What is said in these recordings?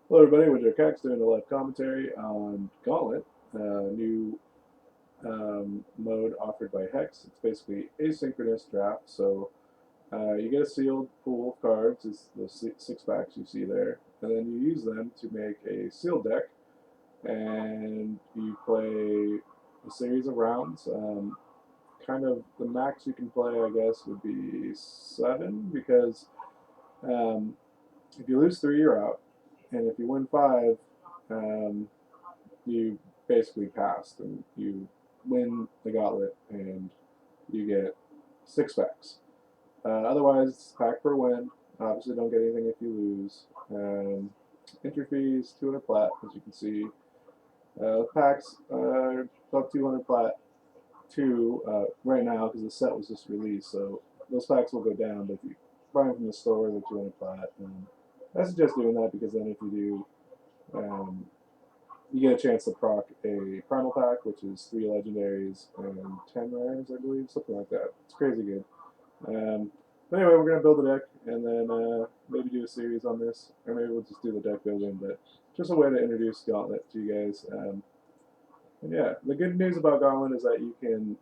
Hello everybody, WindDrakeHEX doing a live commentary on Gauntlet, new mode offered by Hex. It's basically asynchronous draft, so you get a sealed pool of cards, it's the six packs you see there, and then you use them to make a sealed deck, and you play a series of rounds. Kind of the max you can play, I guess, would be 7, because um, if you lose 3, you're out, and if you win 5, um, you basically passed and you win the gauntlet and you get 6 packs. Otherwise, pack per win. Obviously, don't get anything if you lose. Entry fees 200 plat, as you can see. Packs about 200 plat too right now because the set was just released, so those packs will go down. But if you buy them from the store, they're 200 plat. I suggest doing that because then if you do, you get a chance to proc a primal pack, which is 3 legendaries and 10 rares, I believe, something like that. It's crazy good. But anyway, we're gonna build a deck and then maybe do a series on this, or maybe we'll just do the deck building. But just a way to introduce Gauntlet to you guys. And yeah, the good news about Gauntlet is that you can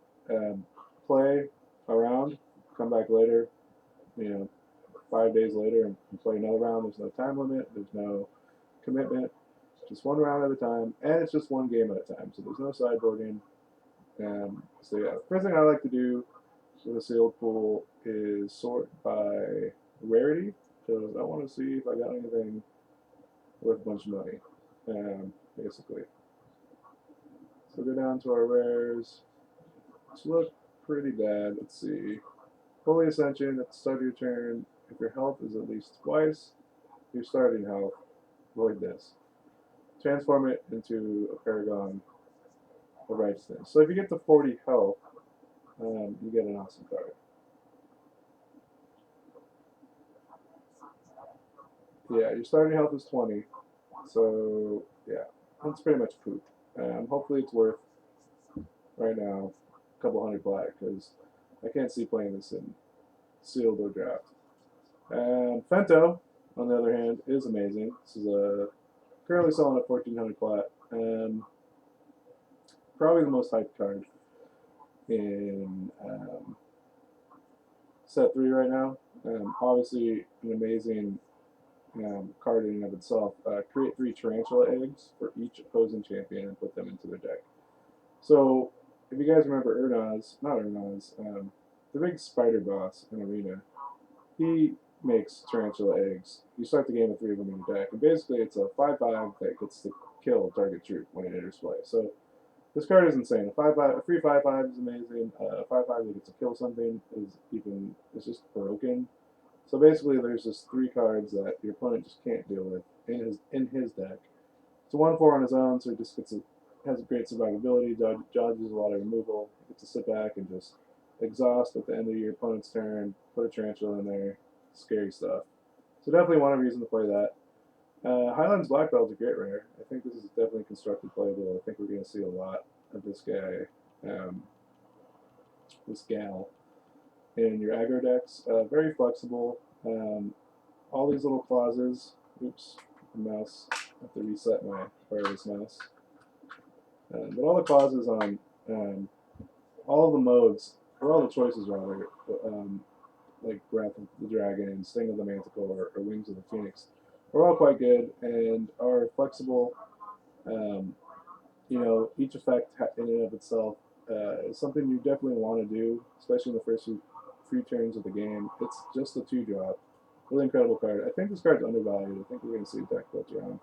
play around, come back later, you know, 5 days later, and play another round. There's no time limit. There's no commitment. Just one round at a time, and it's just one game at a time. So there's no sideboarding. So yeah, the first thing I like to do with a sealed pool is sort by rarity, because I want to see if I got anything worth a bunch of money, basically. So go down to our rares, which look pretty bad. Let's see. Holy Ascension, at the start of your turn, if your health is at least twice your starting health, void this. Transform it into a Paragon of Righteousness. So if you get to 40 health, you get an awesome card. Yeah, your starting health is 20, so yeah, that's pretty much poop. Hopefully it's worth, right now, a couple hundred black, because I can't see playing this in sealed or draft. Fento, on the other hand, is amazing. This is currently selling at 1400 plat. Probably the most hyped card in set 3 right now. Obviously, an amazing card in and of itself. Create 3 tarantula eggs for each opposing champion and put them into their deck. So, if you guys remember not Urnaz, the big spider boss in Arena, he makes tarantula eggs. You start the game with 3 of them in your deck, and basically it's a 5/5 that gets to kill a target troop when it enters play. So this card is insane. A free 5/5 is amazing. A 5/5 that gets to kill something is just broken. So basically, there's just 3 cards that your opponent just can't deal with in his deck. It's a 1/4 on his own, so he just has a great survivability. Dodges a lot of removal. Gets to sit back and just exhaust at the end of your opponent's turn. Put a tarantula in there. Scary stuff. So definitely one reason to play that. Highlands Black Belt's a great rare. I think this is definitely constructed playable. I think we're going to see a lot of this guy, this gal, in your aggro decks. Very flexible. All these little clauses. Oops, the mouse. I have to reset my wireless mouse. But all the clauses on all the modes, or all the choices rather, like Breath of the Dragon, Sting of the Manticore, or Wings of the Phoenix, are all quite good and are flexible. Um, each effect in and of itself is something you definitely want to do, especially in the first few turns of the game. It's just a 2-drop. Really incredible card. I think this card's undervalued. I think we're going to see a deck built around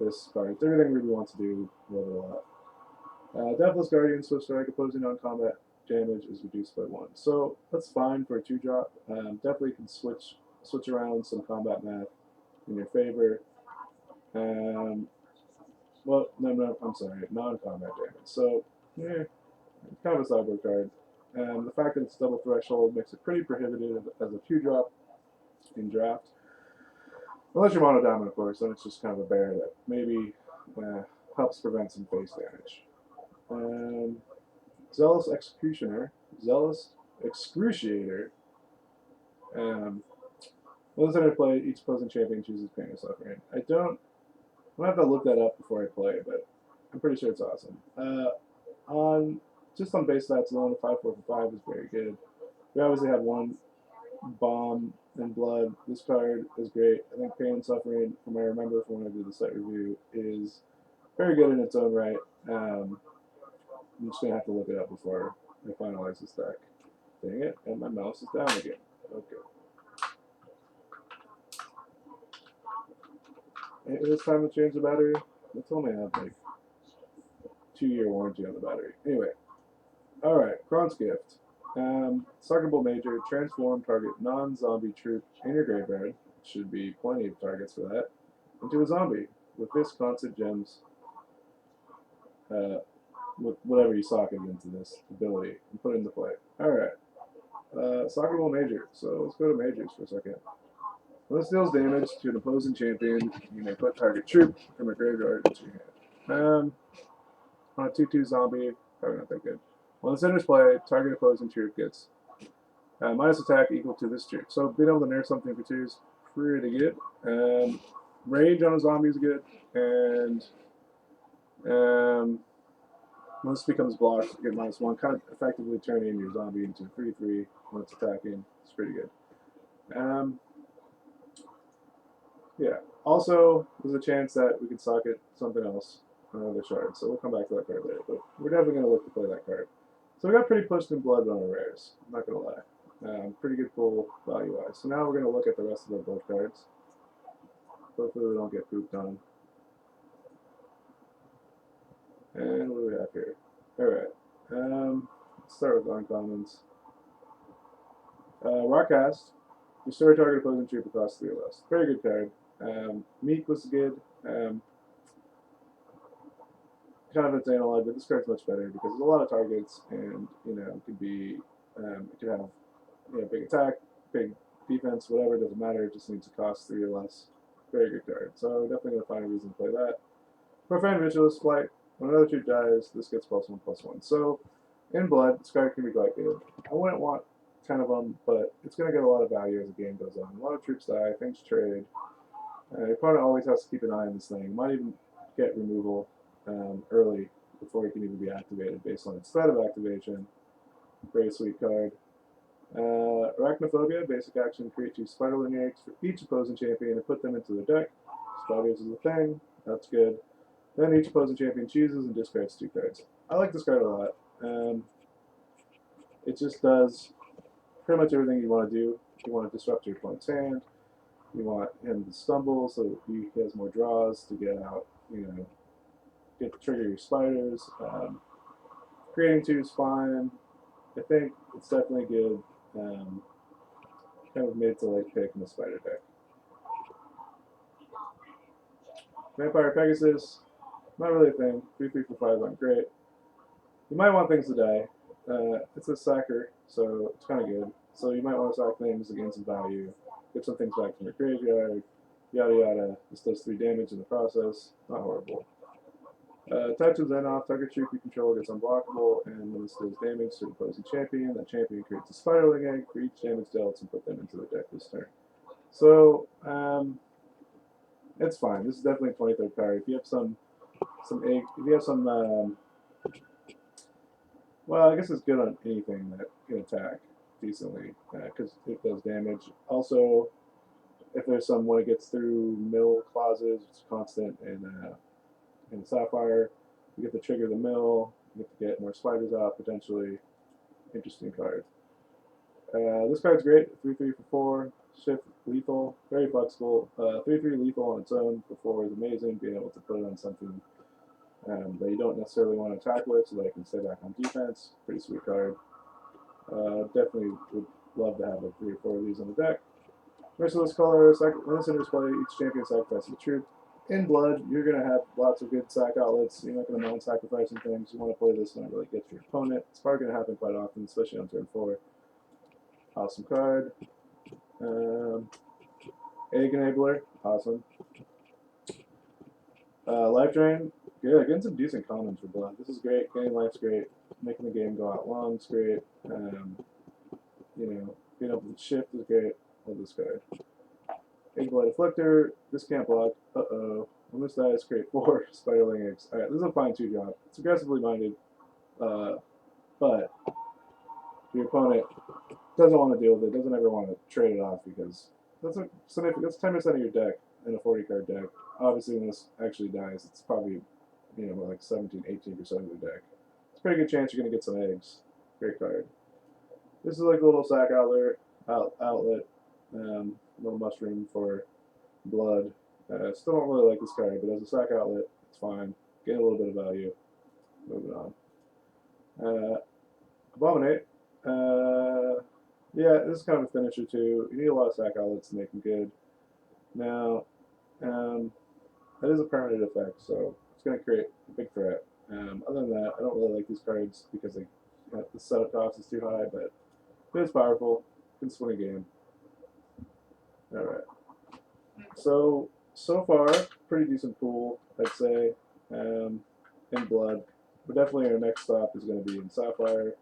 this card. It's everything Ruby wants to do. Love it a lot. Deathless Guardian, Swift Strike, opposing non-combat damage is reduced by 1. So that's fine for a 2-drop. Definitely can switch around some combat math in your favor. Well, no, I'm sorry, non-combat damage. So, yeah, kind of a sideboard card. The fact that it's double threshold makes it pretty prohibitive as a 2-drop in draft. Unless you're mono diamond, of course, then it's just kind of a bear that maybe helps prevent some face damage. Zealous Executioner, Zealous Excruciator. When this enter play, each opposing champion chooses pain or suffering. I don't I'm gonna have to look that up before I play, but I'm pretty sure it's awesome. On just on base stats alone, 5/4 for 5 is very good. We obviously have one bomb and blood. This card is great. I think Pain and Suffering, from what I remember from when I did the set review, is very good in its own right. I'm just gonna have to look it up before I finalize this deck. Dang it, and my mouse is down again. Okay. Maybe it's time to change the battery. They told me I had like 2-year warranty on the battery. Anyway, alright, Kron's Gift. Suckerable Major, transform target non-zombie troop in your graveyard, should be plenty of targets for that, into a zombie. With this, constant gems, with whatever you socket into this ability, and put it into play. Alright, Suckerable Major. So let's go to Majors for a second. When this deals damage to an opposing champion, you may put target troop from a graveyard into your hand. On a 2/2 zombie, probably not that good. When this enters play, target opposing troop gets minus attack equal to this troop. So being able to nerf something for 2 is pretty good. Range on a zombie is good, and when this becomes blocked, you get -1, kind of effectively turning your zombie into a 3/3 when it's attacking. It's pretty good. Yeah. Also, there's a chance that we could socket something else on another shard, so we'll come back to that card later. But we're definitely going to look to play that card. So we got pretty pushed in blood on our rares. I'm not going to lie. Pretty good pull value-wise. So now we're going to look at the rest of our board cards. Hopefully we don't get pooped on. And what do we have here? Alright. Let's start with uncommons. Rockcast. Restore target opposing troop across 3 or less. Very good card. Meek was good. Kind of its analog, but this card's much better because there's a lot of targets, and it could be, it could have big attack, big defense, whatever. It doesn't matter. It just needs to cost 3 or less. Very good card. So definitely gonna find a reason to play that. Profane Ritualist Flight. When another troop dies, this gets +1/+1. So in blood, this card can be quite good. I wouldn't want 10 of them, but it's going to get a lot of value as the game goes on. A lot of troops die, things trade. Your opponent always has to keep an eye on this thing. Might even get removal early before it can even be activated based on its threat of activation. Very sweet card. Arachnophobia, basic action, create 2 spiderling eggs for each opposing champion and put them into the deck. Spiders is a thing, that's good. Then each opposing champion chooses and discards 2 cards. I like this card a lot. It just does pretty much everything you want to do. You want to disrupt your opponent's hand. You want him to stumble so he has more draws to get out, get to trigger your spiders. Creating 2 is fine. I think it's definitely good. Kind of mid to late pick in the spider deck. Vampire Pegasus, not really a thing. 3/3 for 5 aren't great. You might want things to die. It's a sacker, so it's kind of good. So you might want to sack things to gain some value, get some things back from your graveyard, yada yada. This does 3 damage in the process. Not horrible. Tattoo then off, target troop you control gets unblockable, and when this deals damage to the opposing champion, that champion creates a spiderling egg for each damage dealt and put them into the deck this turn. So, it's fine. This is definitely a 23rd card. If you have some egg, if you have some, well, I guess it's good on anything that can attack decently, because it does damage. Also, if there's some when it gets through mill clauses, it's constant in Sapphire, you get to trigger the mill, you get to get more spiders out, potentially. Interesting card. This card's great, 3/3 for 4, shift lethal, very flexible. 3/3 lethal on its own for 4 is amazing, being able to put it on something that you don't necessarily want to attack with so that it can stay back on defense. Pretty sweet card. Definitely would love to have like 3 or 4 of these on the deck. Merciless Color, when this enters play, each champion sacrifices a troop. In blood, you're going to have lots of good sack outlets. You're not going to mind sacrificing things. You want to play this when it really gets your opponent. It's probably going to happen quite often, especially on turn 4. Awesome card. Egg Enabler, awesome. Life Drain, yeah, getting some decent commons for blood. This is great. Getting life's great. Making the game go out long is great. Being able to shift is great. Love this card. Egg Blood Afflictor, this can't block. Uh-oh. On this dice, create 4 spiderling eggs. Alright, this is a fine 2-drop. It's aggressively minded, but your opponent doesn't want to deal with it, doesn't ever want to trade it off because that's a significant, that's 10% of your deck in a 40 card deck. Obviously, when this actually dies, it's probably, you know, like 17, 18% of the deck. It's a pretty good chance you're going to get some eggs. Great card. This is like a little sack outlet, little mushroom for blood. Still don't really like this card, but as a sack outlet, it's fine. Get a little bit of value. Moving on. Abominate. Yeah, this is kind of a finisher too. You need a lot of sack outlets to make them good. Now, that is a permanent effect, so it's going to create a big threat. Other than that, I don't really like these cards because they, the setup cost is too high, but it is powerful. Can swing a game. Alright. So far, pretty decent pool, I'd say, in blood. But definitely our next stop is going to be in Sapphire.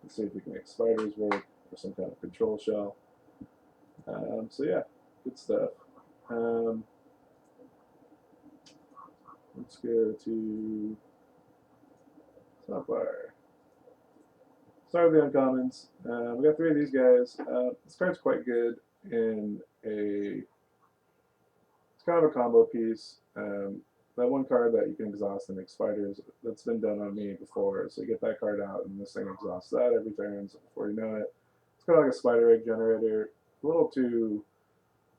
Let's see if we can make spiders work or some kind of control shell. So yeah, good stuff. Let's go to Sapphire. Start with the uncommons. We got 3 of these guys. This card's quite good in a. It's kind of a combo piece. That one card that you can exhaust and make spiders, that's been done on me before. So you get that card out, and this thing exhausts that every turn. So before you know it, it's kind of like a spider egg generator. A little too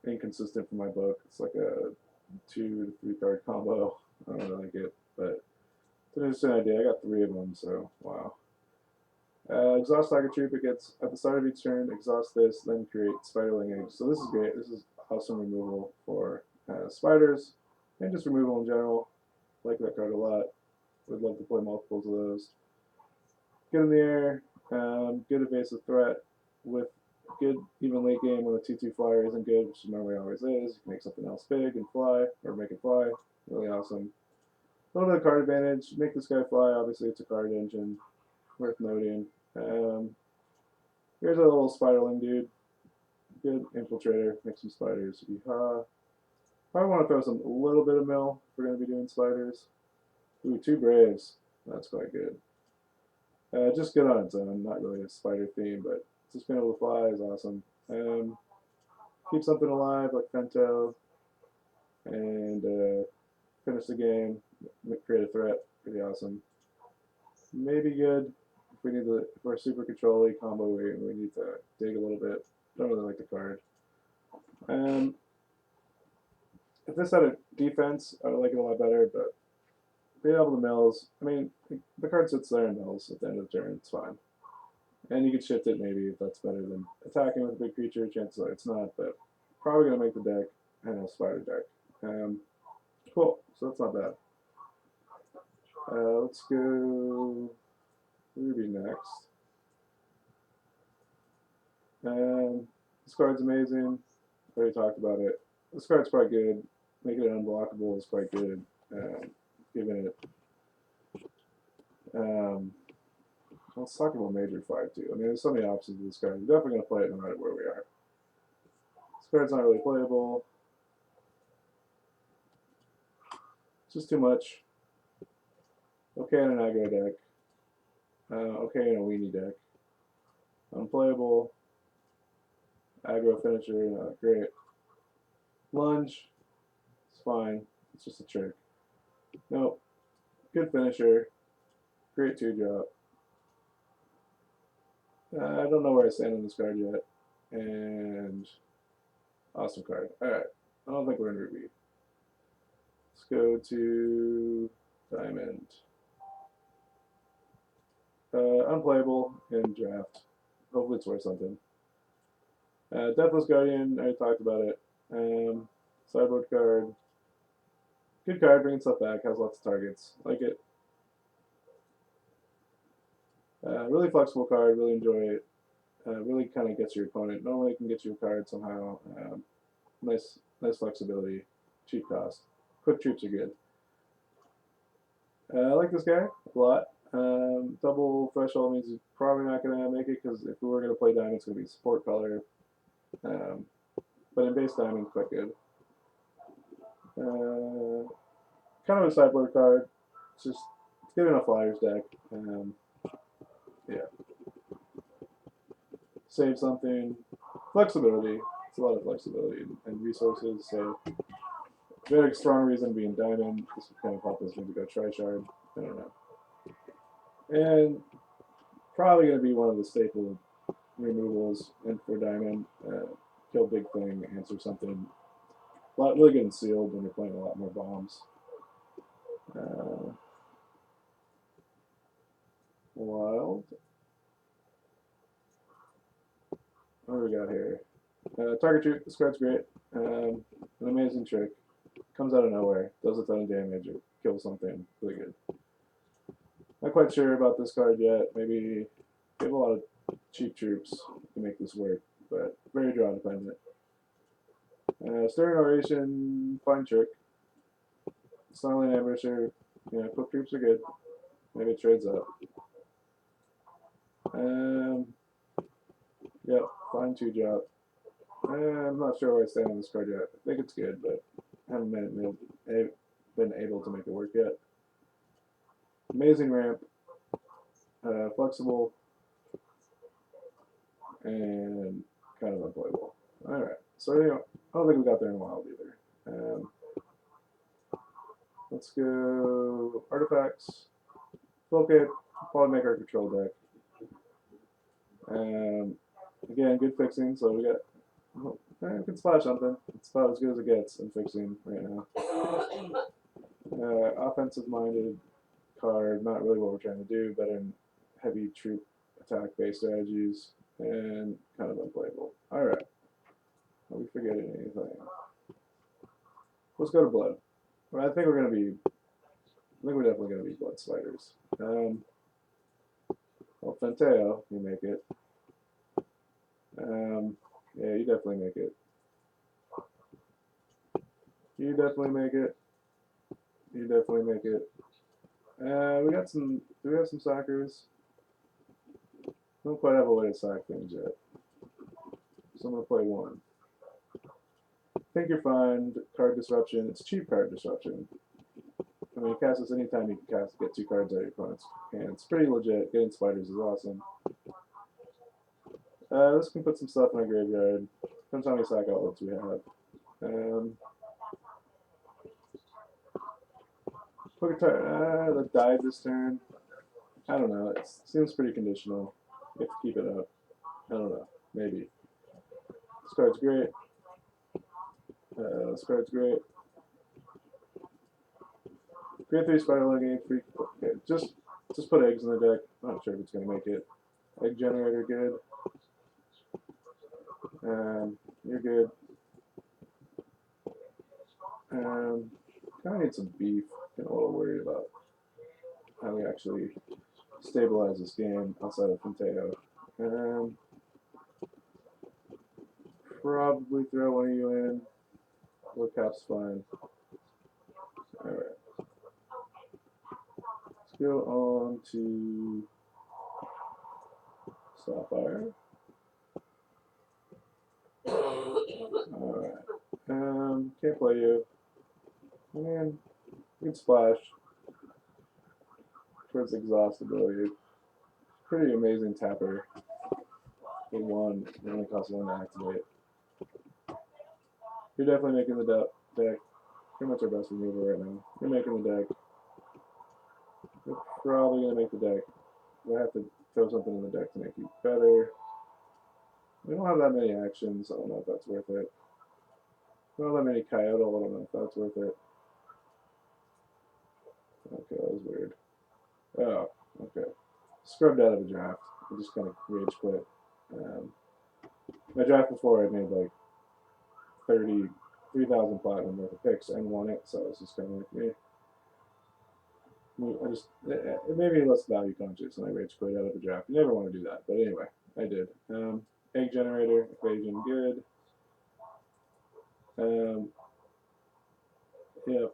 inconsistent for my book. It's like a 2 to 3 card combo. I don't really like it, but it's an interesting idea. I got 3 of them, so wow. Exhaust target troop. It gets at the start of each turn. Exhaust this, then create spiderling eggs. So this is great. This is awesome removal for spiders and just removal in general. Like that card a lot. Would love to play multiples of those. Good in the air. Good evasive threat with good even late game when the 2/2 flyer isn't good, which normally always is. You can make something else big and fly, or make it fly. Really awesome. A little bit of card advantage. Make this guy fly. Obviously, it's a card engine. Worth noting. Here's a little spiderling dude. Good infiltrator. Make some spiders. Yeehaw. Probably want to throw a little bit of mill if we're going to be doing spiders. Ooh, 2 braves. That's quite good. Just good on its own. Not really a spider theme, but just being able to fly is awesome. Keep something alive like Fento, and finish the game. Create a threat. Pretty awesome. Maybe good. If we need to, if we're super control-y combo, we need to dig a little bit. Don't really like the card. If this had a defense, I would like it a lot better, but being able to mills, I mean, the card sits there and mills at the end of the turn, it's fine. And you could shift it maybe if that's better than attacking with a big creature. Chances are it's not, but probably going to make the deck and a spider deck. Cool, so that's not bad. Let's go Ruby next. This card's amazing. I already talked about it. This card's quite good. Making it unblockable is quite good. Giving it. Let's talk about Major 5 too. I mean, there's so many options with this card. We're definitely going to play it no matter where we are. This card's not really playable. It's just too much. Okay in an aggro deck. Okay in a weenie deck. Unplayable. Aggro finisher, not great. Lunge. It's fine. It's just a trick. Nope. Good finisher. Great 2-drop. I don't know where I stand on this card yet. And awesome card. Alright. I don't think we're in Ruby. Let's go to Diamond. Unplayable in draft. Hopefully it's worth something. Deathless Guardian, I already talked about it. Sideboard card. Good card, bringing stuff back, has lots of targets. Like it. Really flexible card, really enjoy it. Really kind of gets your opponent. Normally it can get you a card somehow. Nice flexibility. Cheap cost. Quick troops are good. I like this guy a lot. Double threshold means he's probably not going to make it because if we were going to play diamond, it's going to be support color. But in base diamond, quite good. kind of a sideboard card. It's good in a flyers deck. Yeah, save something. Flexibility. It's a lot of flexibility and resources. So very strong reason being diamond. This would kind of help us maybe go tri-shard. I don't know. And probably going to be one of the staple removals and for diamond. Kill big thing, answer something. Really getting sealed when you're playing a lot more bombs. Wild. What do we got here? Target troop. This card's great. An amazing trick. Comes out of nowhere. Does a ton of damage or kills something. Really good. Not quite sure about this card yet. Maybe we have a lot of cheap troops to make this work, but very draw dependent. Stern Oration, fine trick. Snarling Ambusher, quick troops are good. Maybe it trades up. Yep, fine 2-drop. I'm not sure where I stand on this card yet. I think it's good, but haven't been able to make it work yet. Amazing ramp, flexible, and kind of unplayable. Alright, so I don't think we got there in Wild either. Let's go artifacts. Okay, probably make our control deck. Again, good fixing, so we got. We can splash something. It's about as good as it gets in fixing right now. Offensive minded card, not really what we're trying to do, but in heavy troop attack based strategies, and kind of unplayable. Alright. Are we forgetting anything? Let's go to blood. Well, I think we're definitely gonna be blood sliders. Well, Fenteo, you make it. Yeah, you definitely make it. You definitely make it. You definitely make it. We got some. Do we have some sackers? Don't quite have a way to sack things yet. So I'm gonna play one. Think you're fine. Card disruption. It's cheap card disruption. I mean, you cast this anytime you can get 2 cards out of your opponent's hand. It's pretty legit. Getting spiders is awesome. This can put some stuff in our graveyard. Depends how many sack outlets we have. That died this turn. I don't know. It seems pretty conditional. You have to keep it up. I don't know. Maybe. This card's great. This card's great. Grade 3 Spider-Leg free. Okay, just put eggs in the deck. I'm not sure if it's going to make it. Egg generator, good. You're good. Kind of need some beef. Getting a little worried about how we actually stabilize this game outside of Fenteo. Probably throw one of you in. Low cap's fine. Alright. Let's go on to Sapphire. Alright. Can't play you. Man, you can splash towards exhaust ability. Pretty amazing tapper. For 1, it only costs 1 to activate. You're definitely making the deck. Pretty much our best remover right now. You're making the deck. You're probably going to make the deck. We'll have to throw something in the deck to make you better. We don't have that many actions. I don't know if that's worth it. We don't have that many Coyote. I don't know if that's worth it. Okay, that was weird. Oh, okay. Scrubbed out of a draft. I just kind of rage quit. My draft before I made like 3,000 platinum worth of picks and won it, so it's just kind of like, it made me less value conscious, and I rage quit out of a draft. You never want to do that, but anyway, I did. Egg generator, equation, good. Yep.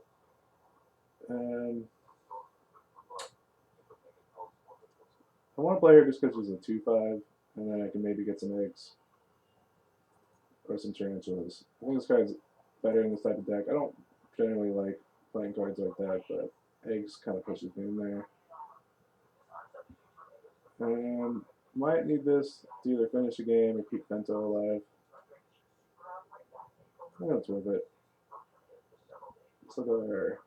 I want to play her just because she's a 2/5, and then I can maybe get some eggs or some tarantulas. I think this card's better in this type of deck. I don't generally like playing cards like that, but eggs kind of pushes me in there. Might need this to either finish a game or keep Bento alive. I think that's worth it. Let's look at her.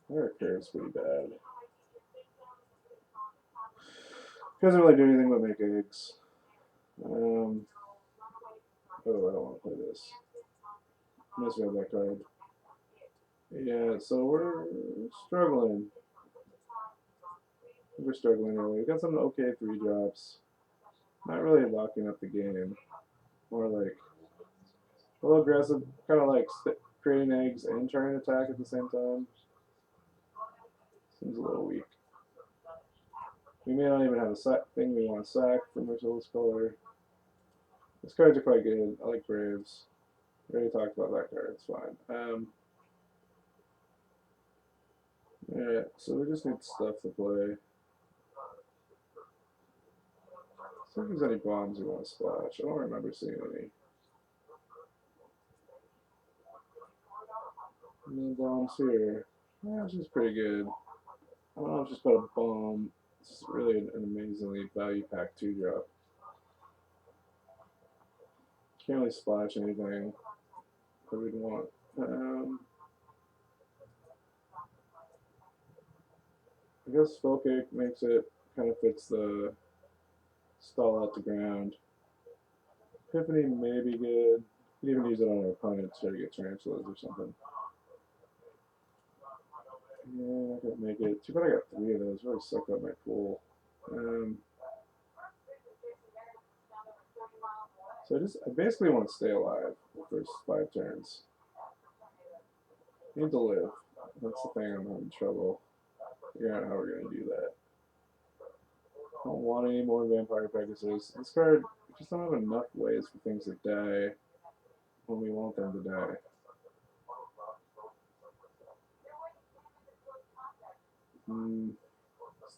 Her curve's pretty bad. Doesn't really do anything but make eggs. Oh, I don't want to play this. Misread that card. Yeah, so we're struggling. We're struggling early. We got some okay 3-drops. Not really locking up the game. More like a little aggressive, kind of like creating eggs and trying to attack at the same time. Seems a little weak. We may not even have a sack thing we want to sack for Merciless Color. These cards are quite good. I like Braves. We already talked about that card. It's fine. Alright, so we just need stuff to play. See if there's any bombs we want to splash. I don't remember seeing any. No bombs here. Yeah, she's pretty good. I don't know if she's got a bomb. It's really an amazingly value pack 2-drop. Can't really splash anything that we'd want. I guess Spellcake makes it, kind of fits the stall out the ground. Epiphany may be good. You can even use it on our opponent to try to get tarantulas or something. Yeah, I could make it. Too bad I got 3 of those. Really sucked up my pool. So I basically want to stay alive the first 5 turns. Need to live. That's the thing I'm having trouble figuring out how we're going to do that. I don't want any more Vampire Pegasus. This card, we just don't have enough ways for things to die when we want them to die.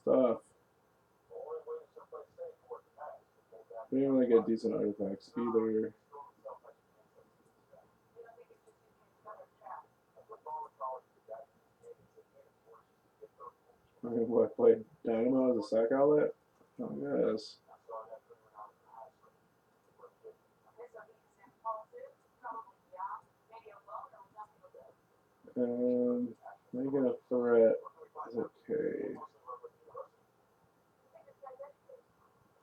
Stuff. We didn't really get decent artifacts either. I mean, what, play Dynamo as a sack outlet? I guess. Making a threat is okay.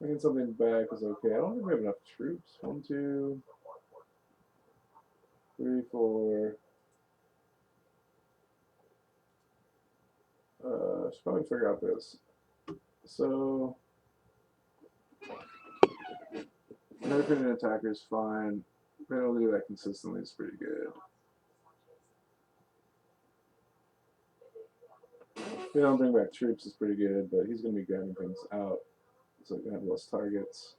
Making something back is okay. I don't think we have enough troops. 1, 2, 3, 4. Should probably figure out this. So, nerfing an attacker is fine. Being able to do that consistently is pretty good. If we don't bring back troops is pretty good, but he's going to be grabbing things out, so we can have less targets.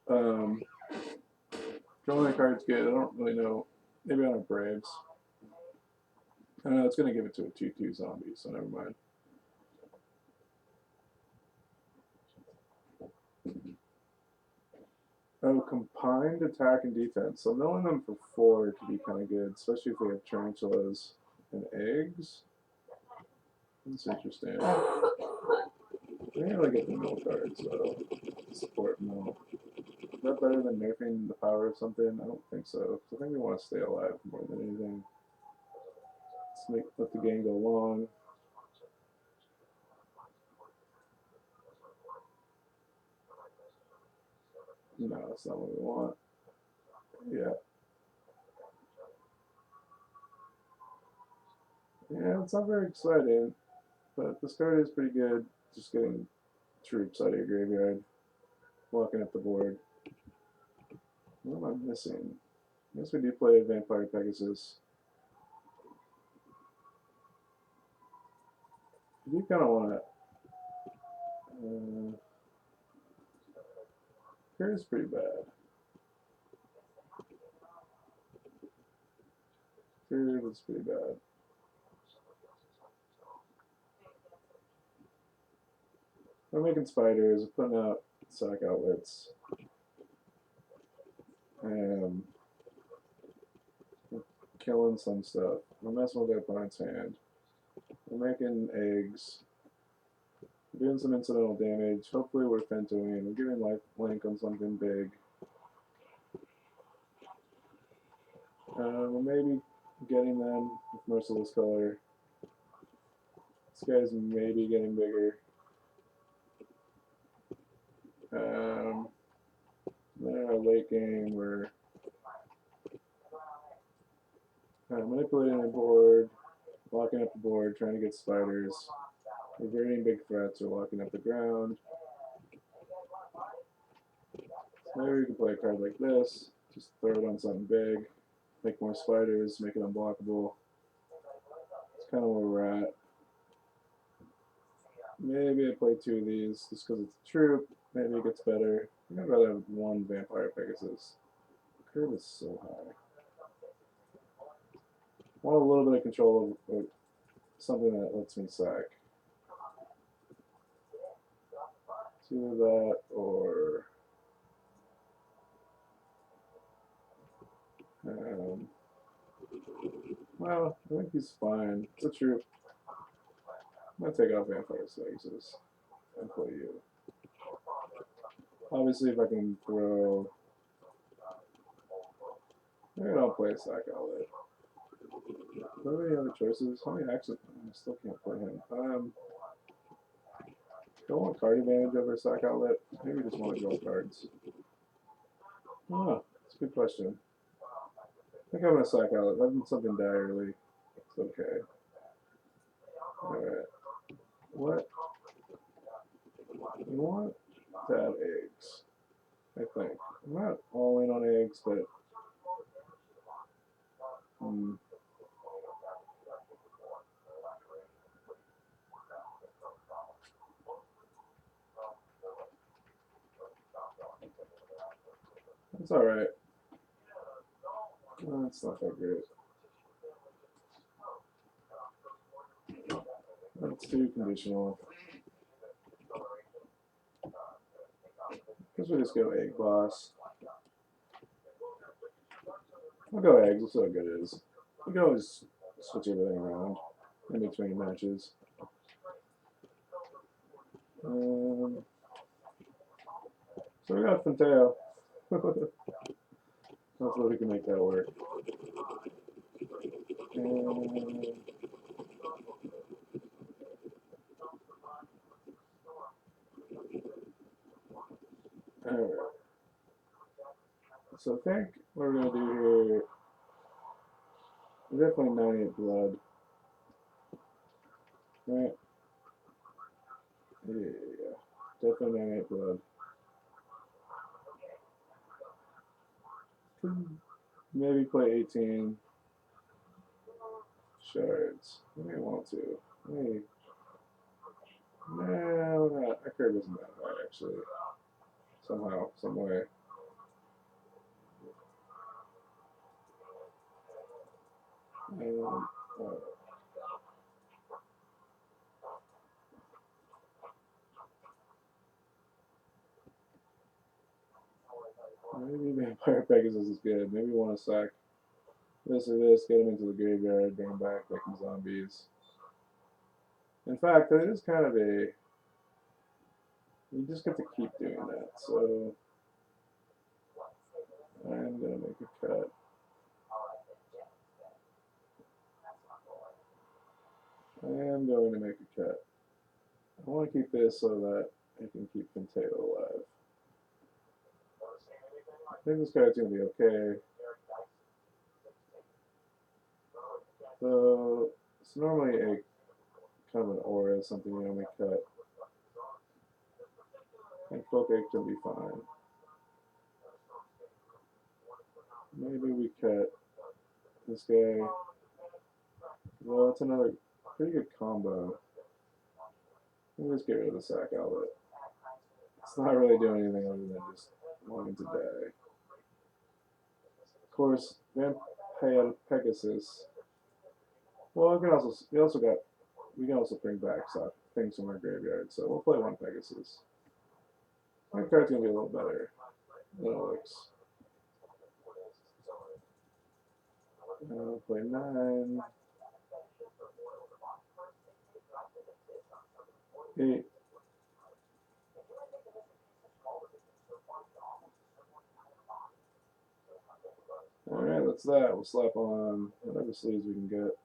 Drawing the card's good. I don't really know. Maybe on a Braves. I don't know. It's going to give it to a 2/2 zombie, so never mind. Oh, combined attack and defense. So milling them for 4 could be kind of good, especially if we have tarantulas and eggs. That's interesting. We didn't really get the mill cards, so support mill. Is that better than nerfing the power of something? I don't think so. I think we want to stay alive more than anything. Let's let the game go long. No, that's not what we want. Yeah. Yeah, it's not very exciting, but this card is pretty good. Just getting troops out of your graveyard, blocking up the board. What am I missing? I guess we do play Vampire Pegasus. I do kind of want to. Here's pretty bad. Here is pretty bad. We're making spiders, putting out sack outlets. Um, we're killing some stuff. We're messing with their opponent's hand. We're making eggs. We're doing some incidental damage. Hopefully we're fentoing. We're giving life link on something big. We're maybe getting them with Merciless Color. This guy's maybe getting bigger. Then our late game, we're manipulating the board, locking up the board, trying to get spiders, reverting big threats, or locking up the ground. So maybe we can play a card like this, just throw it on something big, make more spiders, make it unblockable. That's kind of where we're at. Maybe I play 2 of these just because it's a troop. Maybe it gets better. I think I'd rather have 1 Vampire Pegasus. The curve is so high. I want a little bit of control of something that lets me sack. It's either that or well, I think he's fine. It's a troop. I'm gonna take off Vampire Pegasus and play you. Obviously, if I can throw, maybe I'll play a sack outlet. Do I have any other choices? How many accents? I still can't play him. Do I want card advantage over sack outlet? Maybe just want to draw cards. Oh, that's a good question. I think I'm gonna sack outlet. Letting something die early. It's okay. Alright. What? You want to have eggs, I think. I'm not all in on eggs, but it's alright. It's not that great. Let's do conditional. Guess we just go egg boss. I'll go eggs, we'll see how good it is. We can always switch everything around in between matches. So we got Fenteo. Hopefully we can make that work. Alright. So I think what we're going to do here, we're definitely 98 blood. Right? Yeah. Definitely 98 blood. Maybe play 18 shards. Maybe I want to. Maybe. No, not. That curve isn't that high, actually. Somehow, some way. Maybe Vampire Pegasus is good. Maybe we want to sack this or this, get them into the graveyard, bring them back like zombies. In fact, it is kind of a... You just get to keep doing that, so... I'm going to make a cut. I am going to make a cut. I want to keep this so that I can keep Fenteo alive. I think this guy's going to be okay. So, it's normally a kind of an aura, something you only cut. I think Folk Egg can be fine. Maybe we cut this guy. Well, that's another pretty good combo. Let me just get rid of the sack outlet. It's not really doing anything other than just wanting to die. Of course, Vampire Pegasus. Well, we can also bring back things from our graveyard, so we'll play 1 Pegasus. My card's gonna be a little better than it looks. Play 9. 8. Alright, that's that. We'll slap on whatever sleeves we can get.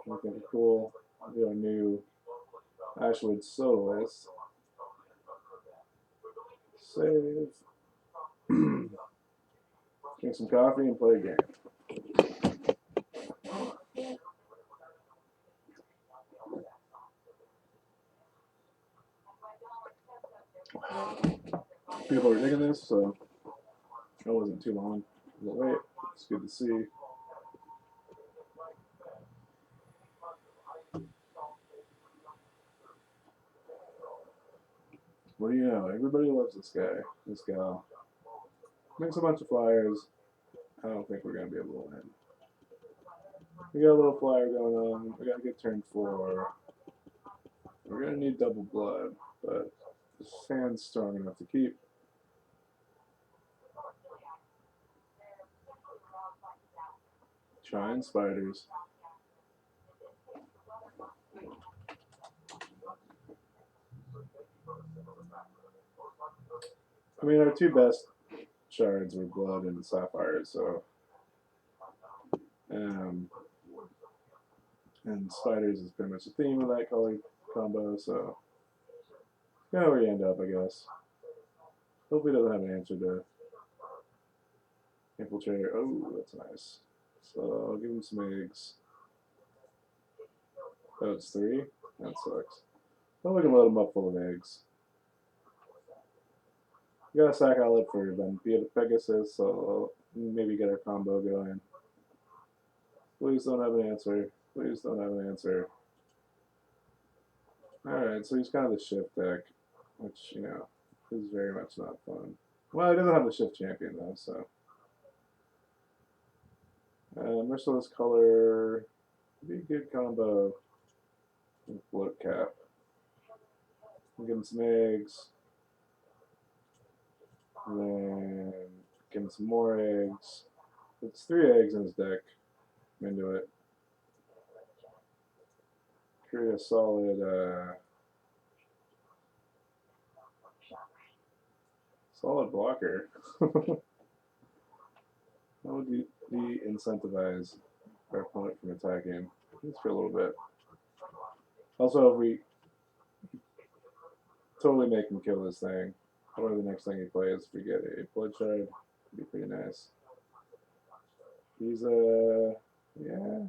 Anything cool. We'll do a new Ashwood soloist. Save. Drink some coffee and play a game. People are digging this, so it wasn't too long. But wait, it's good to see. What do you know? Everybody loves this guy, this gal. Makes a bunch of flyers. I don't think we're going to be able to win. We got a little flyer going on. We got to get turn 4. We're going to need double blood, but this hand's strong enough to keep. Trying spiders. I mean, our two best shards were blood and sapphire, so and spiders is pretty much the theme of that color combo, so yeah, where you end up, I guess. Hopefully, it doesn't have an answer to infiltrator. Oh, that's nice. So I'll give him some eggs. Oh, it's 3. That sucks. Well, we can load him up full of eggs. We got a sack outlet for them via the Pegasus, so maybe get our combo going. Please don't have an answer. Please don't have an answer. Alright, so he's kind of the shift deck, which, you know, is very much not fun. Well, he doesn't have the shift champion, though, so. Merciless color would be a good combo with float cap. We'll give him some eggs. And then give him some more eggs. It's 3 eggs in his deck. I'm into it. Create a solid solid blocker. That would de-incentivize our opponent from attacking, just for a little bit. Also, if we totally make him kill this thing, or the next thing he plays, if we get a blood shard, it'd be pretty nice. He's yeah.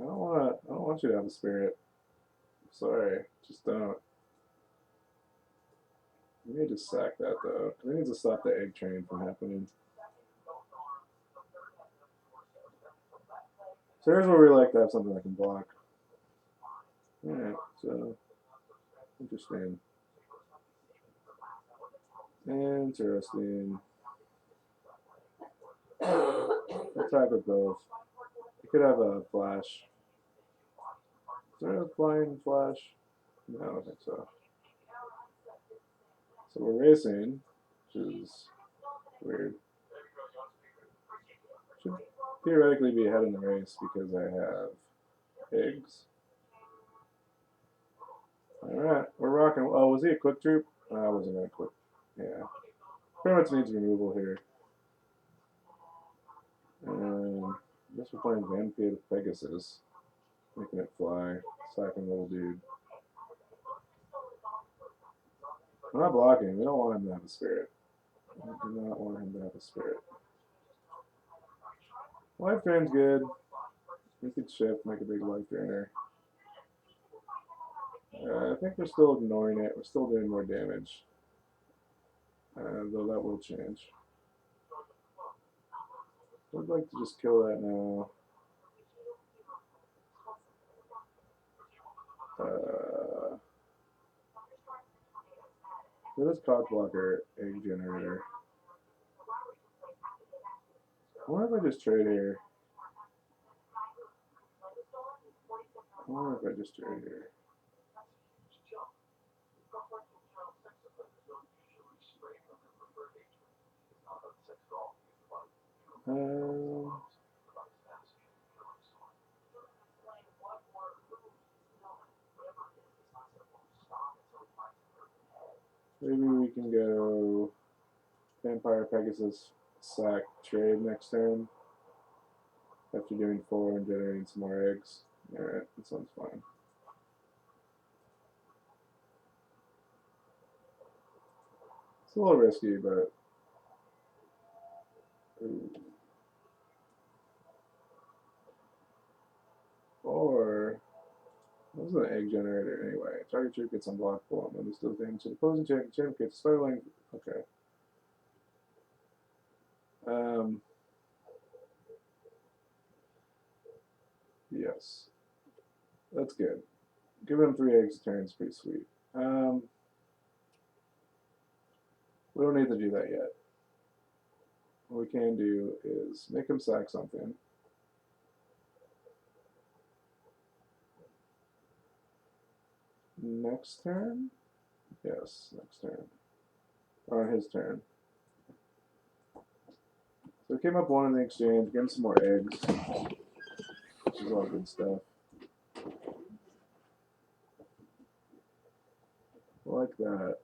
I don't want you to have a spirit. Sorry, just don't. We need to sack that though. We need to stop the egg train from happening. So here's where we like to have something that can block. Alright, so interesting. Interesting. Attack with both. You could have a flash. Is there a flying flash? No, I don't think so. So we're racing, which is weird. Should theoretically be ahead in the race because I have eggs. Alright, we're rocking. Oh, was he a quick troop? I wasn't going to quick. Yeah. Pretty much needs removal here. I guess we're playing Vampire Pegasus. Making it fly. Sacking little dude. We're not blocking. We don't want him to have a spirit. We do not want him to have a spirit. Life drain's good. We could shift, make a big life drainer. I think we're still ignoring it. We're still doing more damage. Though that will change. I'd like to just kill that now. What is cock blocker egg generator? I wonder if I just trade here. I wonder if I just trade here. Maybe we can go Vampire Pegasus sack trade next turn after doing 4 and generating some more eggs. Alright, that sounds fine. It's a little risky, but ooh. Or this is an egg generator anyway. Target chip gets unblockable when this does damage to the opposing champion. Champion gets startling. Okay. Yes. That's good. Giving him 3 eggs a turn is pretty sweet. We don't need to do that yet. What we can do is make him sack something. Next turn? Yes, next turn. Or his turn. So we came up 1 in the exchange, give him some more eggs, which is all good stuff. Like that.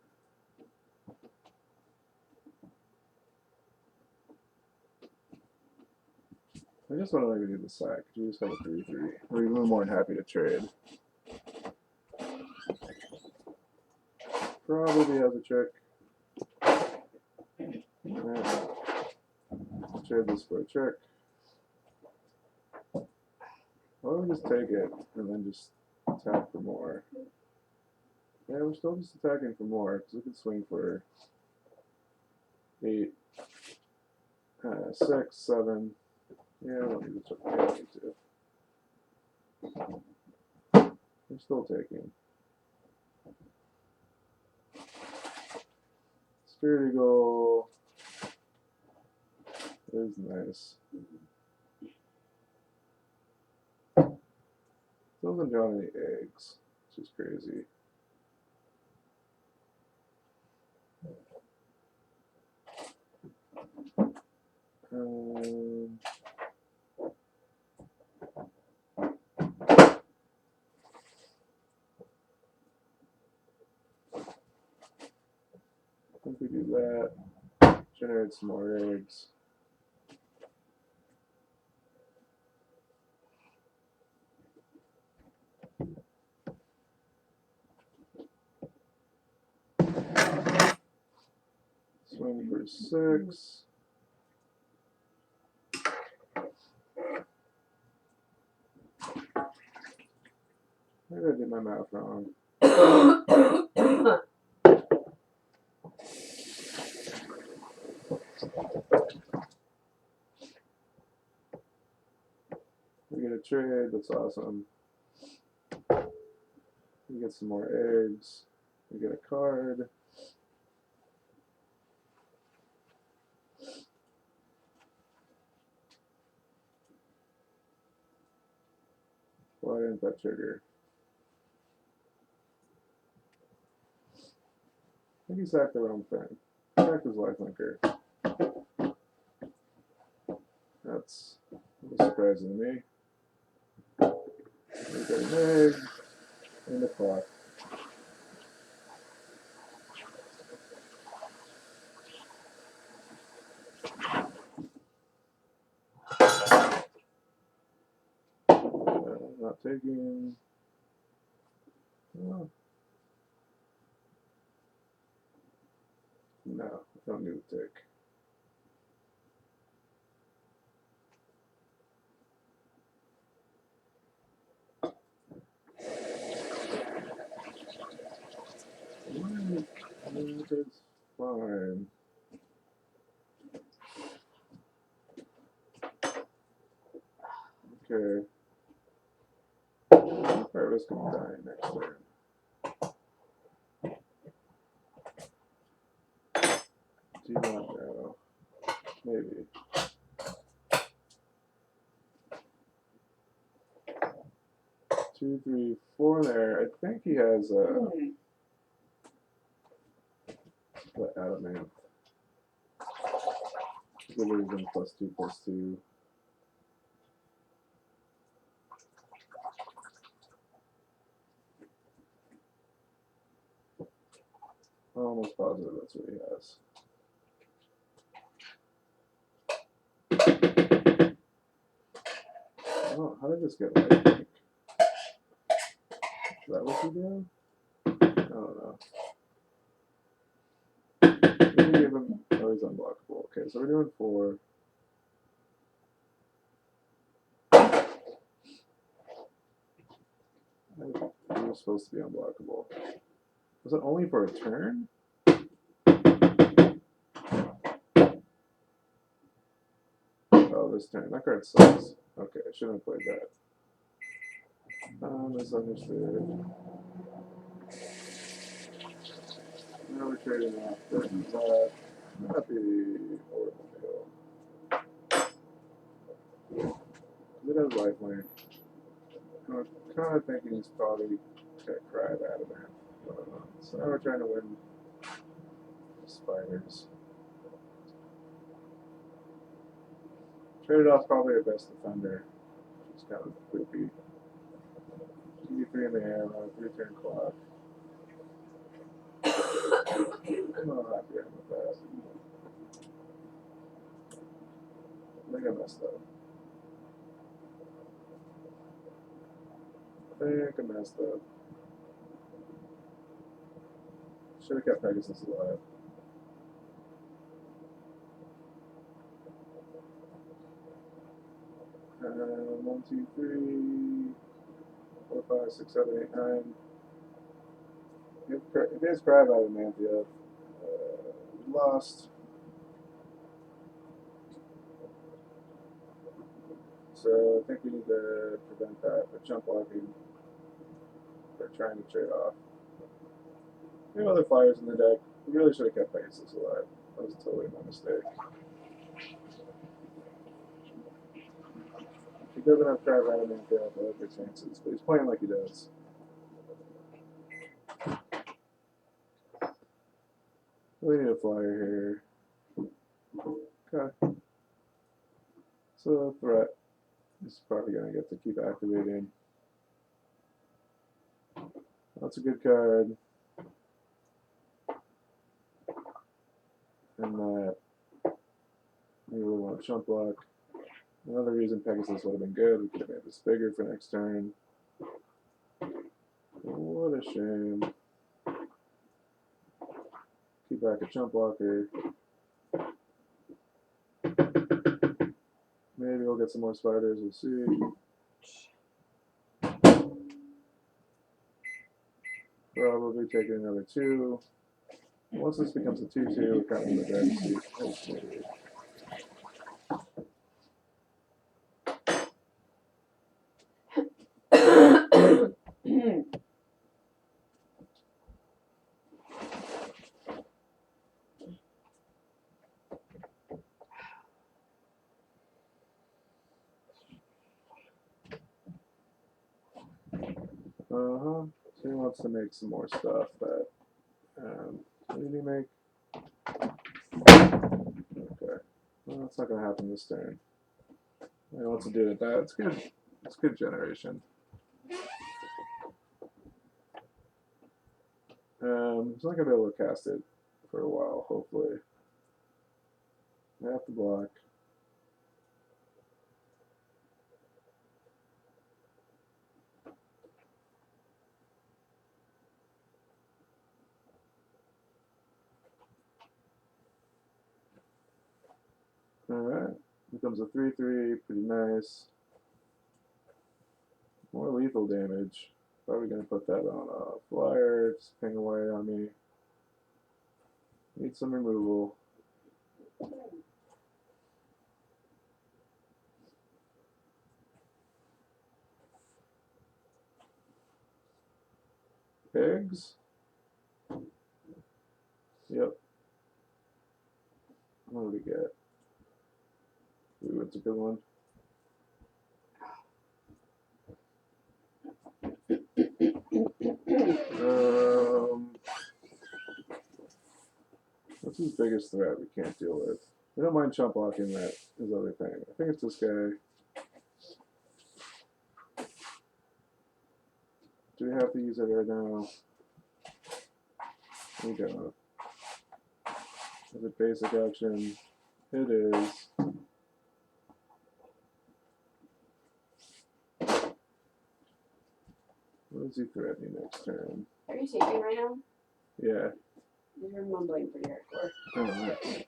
I just want to maybe do the sack. We just have a 3-3. We're even more than happy to trade. Probably has a trick. Alright. Trade this for a trick. Why don't we just take it and then just attack for more? Yeah, we're still just attacking for more because we can swing for 8, 6, 7. Yeah, I don't need to take to. We're still taking. Spirit Eagle is nice. Still hasn't drawn any eggs, which is crazy. I think we do that. Generate some more eggs. Swing for 6. Maybe I did my math wrong. We get a trade, that's awesome. We get some more eggs. We get a card. Why didn't that trigger? I think he sacked the wrong thing. Sacked his lifelinker. That's surprising to me. We got an egg and a clock. Not taking. Oh. No, I don't need to take. It's fine. Okay. Harvest can die next turn. Do not know. Maybe. 2, 3, 4 there. I think he has a adamant. Illusion +2/+2. Almost positive that's what he has. Oh, how did this get light pink? Is that what he did? I don't know. Give him, oh, he's unblockable. Okay, so we're doing 4. He was supposed to be unblockable. Was it only for a turn? Oh, this turn. That card sucks. Okay, I shouldn't have played that. Misunderstood. Now we're trading off. That not be horrible deal. It has lifeline. I'm kind of thinking he's probably got Crab out of there. So now we're trying to win spiders. Traded off probably our best defender. Which is kind of creepy. GD3 in the air, on a 3-turn clock. I'm not happy with that. I think I messed up. Should have kept Pegasus alive. One, two, three, 4, 5, 6, 7, 8, 9. If he has Crab out of Manthia, we lost. So I think we need to prevent that for jump blocking. We're trying to trade off. We have other flyers in the deck. We really should have kept Pegasus alive. That was totally my mistake. He doesn't have Crab out of Manthia, but other chances. But he's playing like he does. We need a flyer here. Okay. So the threat is probably going to get to keep activating. That's a good card. And that we really want to chump block. Another reason Pegasus would have been good, we could have made this bigger for next turn. What a shame. Keep back a chump blocker. Maybe we'll get some more spiders, we'll see. Probably taking another 2. Once this becomes a 2-2, we're kind of in the driver's seat. Hopefully. So he wants to make some more stuff that, what did he make? Okay. Well, that's not going to happen this turn. He wants to do it that. It's good. It's good generation. He's not going to be able to cast it for a while, hopefully. I have to block. Alright. Becomes a 3-3, pretty nice. More lethal damage. Probably going to put that on a flyer, just ping away on me. Need some removal. Pigs? Yep. What do we get? Ooh, it's a good one. What's his biggest threat we can't deal with? We don't mind chump blocking that his other thing. I think it's this guy. Do we have to use it right now? We don't. Is it basic action? It is. What does he threaten me next turn? Are you taping right now? Yeah. You're mumbling pretty hardcore. Oh, nice.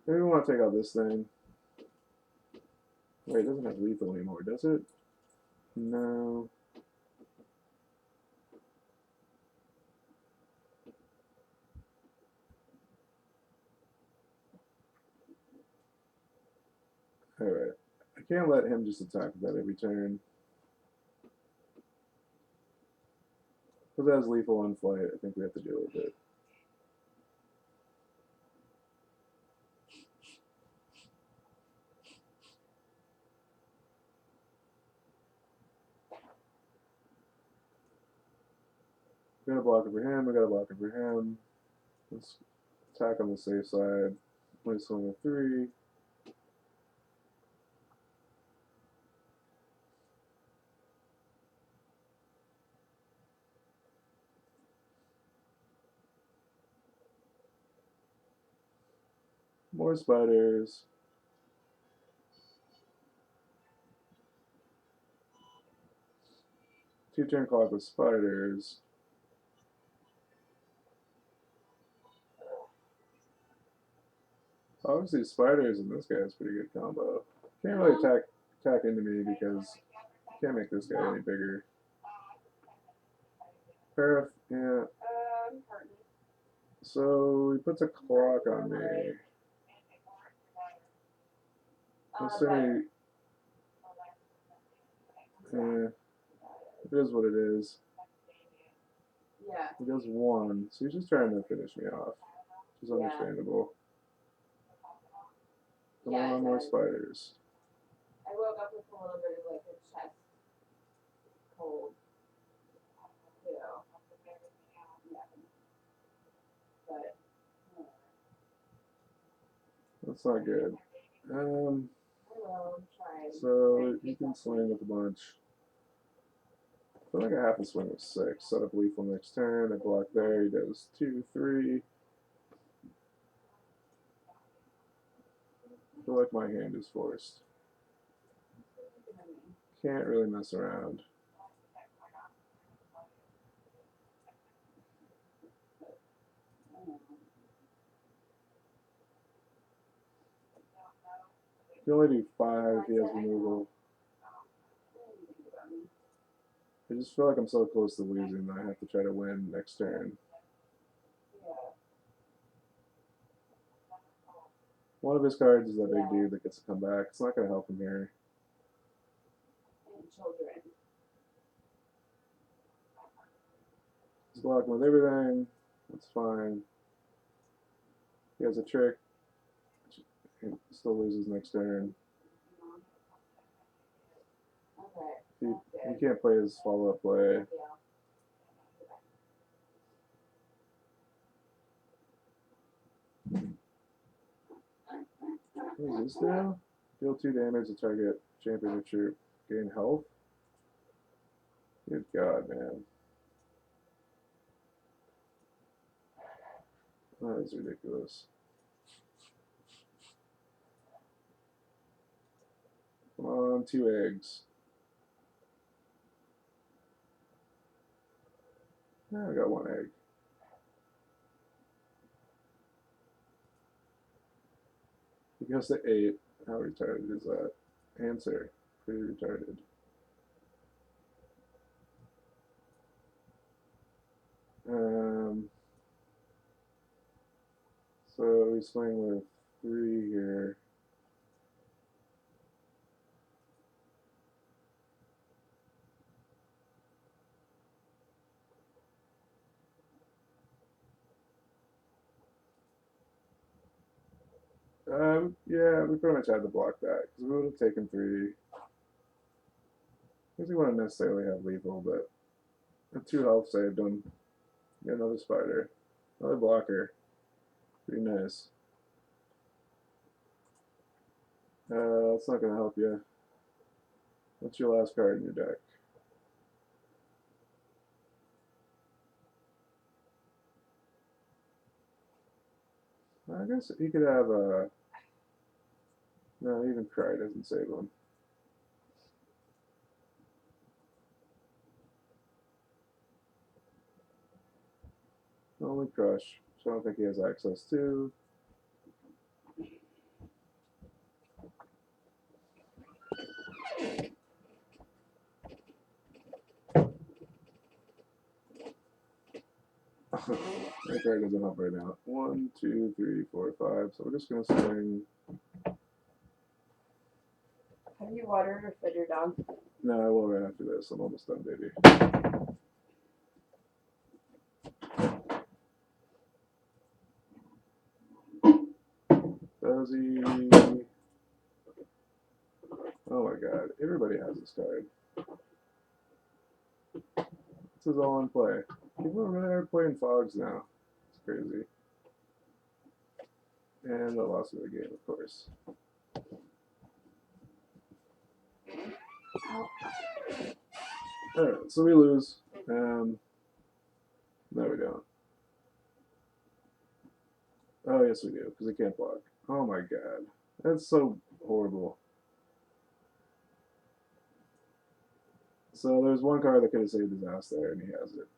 Maybe we want to take out this thing. Wait, it doesn't have lethal anymore, does it? No. Alright. I can't let him just attack with that every turn. Because that has lethal on flight, I think we have to deal with it. We got a blocker for him, we got a blocker for him. Let's attack on the safe side. Only swing a 3. More spiders. 2-turn clock with spiders. Obviously spiders and this guy is pretty good combo. Can't really attack into me because you can't make this guy any bigger. Perf, yeah. So he puts a clock on me. Assuming, it is what it is. Yeah. He does 1, so he's just trying to finish me off. Which is understandable. Come on, more spiders. I woke up with a little bit of like a chest cold. Too. Yeah. But That's not good. I will try. So he can swing with a bunch. I feel like I have to swing with 6. Set up lethal next turn. I block there. He does 2, 3. I feel like my hand is forced. Can't really mess around. You can only do 5 if he has removal. I just feel like I'm so close to losing that I have to try to win next turn. One of his cards is that big dude that gets to come back. It's not going to help him here. And children. He's blocking with everything. That's fine. He has a trick. He still loses next turn. Okay. He can't play his follow-up play. What does this do? Deal 2 damage to target champion or troop. Gain health? Good God, man. That is ridiculous. Come on, 2 eggs. I got 1 egg. He goes to 8. How retarded is that? Answer. Pretty retarded. So we swing with 3 here. Yeah, we pretty much had to block that because we would have taken 3. I guess we wouldn't necessarily have lethal, but a 2 health saved him. Get another spider. Another blocker. Pretty nice. That's not going to help you. What's your last card in your deck? I guess he could have a. No, even cry doesn't save him. Only crush. So I don't think he has access to. That card doesn't help right now. 1, 2, 3, 4, 5. So we're just gonna swing. Have you watered or fed your dog? No, I will right after this. I'm almost done, baby. Does he? Oh my god, everybody has this card. This is all in play. People are playing Fogs now. It's crazy. And the loss of the game, of course. Alright, so we lose. No, we don't. Oh, yes, we do, because he can't block. Oh my god. That's so horrible. So there's one card that could have saved his ass there, and he has it.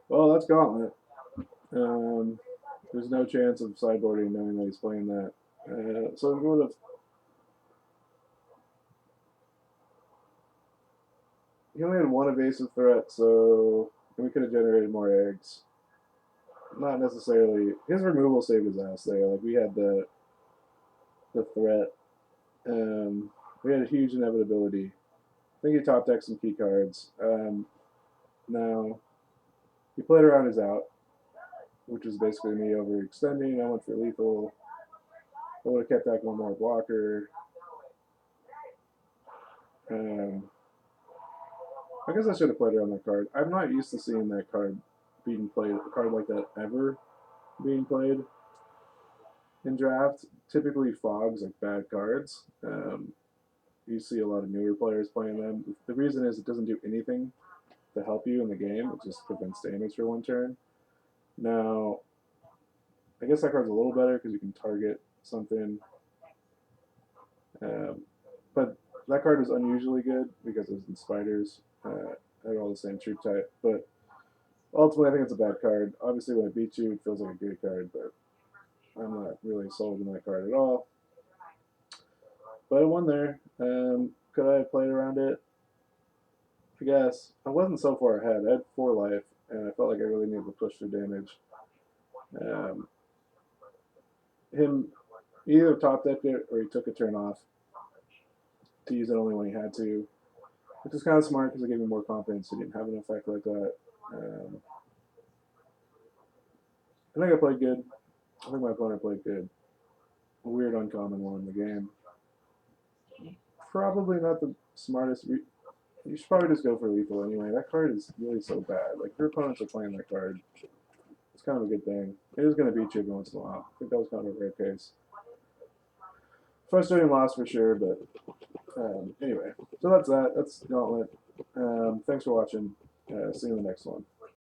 Well, that's Gauntlet. There's no chance of sideboarding knowing that he's playing that. So we would have. He only had one evasive threat, so we could have generated more eggs. Not necessarily. His removal saved his ass there. Like we had the threat. We had a huge inevitability. I think he top decked some key cards. Now he played around his out, which is basically me overextending. I went for lethal. I would have kept that one more blocker. I guess I should have played around that card. I'm not used to seeing that card being played, a card like that ever being played in draft. Typically, Fogs like bad cards. You see a lot of newer players playing them. The reason is it doesn't do anything to help you in the game. It just prevents damage for one turn. Now, I guess that card's a little better because you can target something. But that card is unusually good because it's in spiders. They're all the same troop type. But ultimately, I think it's a bad card. Obviously, when it beats you, it feels like a great card, but I'm not really sold on that card at all. But I won there. Could I have played around it? I guess. I wasn't so far ahead. I had 4 life, and I felt like I really needed to push for damage. Him either top decked it or he took a turn off to use it only when he had to, which is kind of smart because it gave me more confidence he didn't have an effect like that. I think I played good. I think my opponent played good. A weird uncommon one in the game. Probably not the smartest. You should probably just go for lethal anyway. That card is really so bad. Like, your opponents are playing that card. It's kind of a good thing. It is going to beat you every once in a while. I think that was kind of a rare case. Frustrating loss for sure, but anyway. So that's that. That's Gauntlet. Thanks for watching. See you in the next one.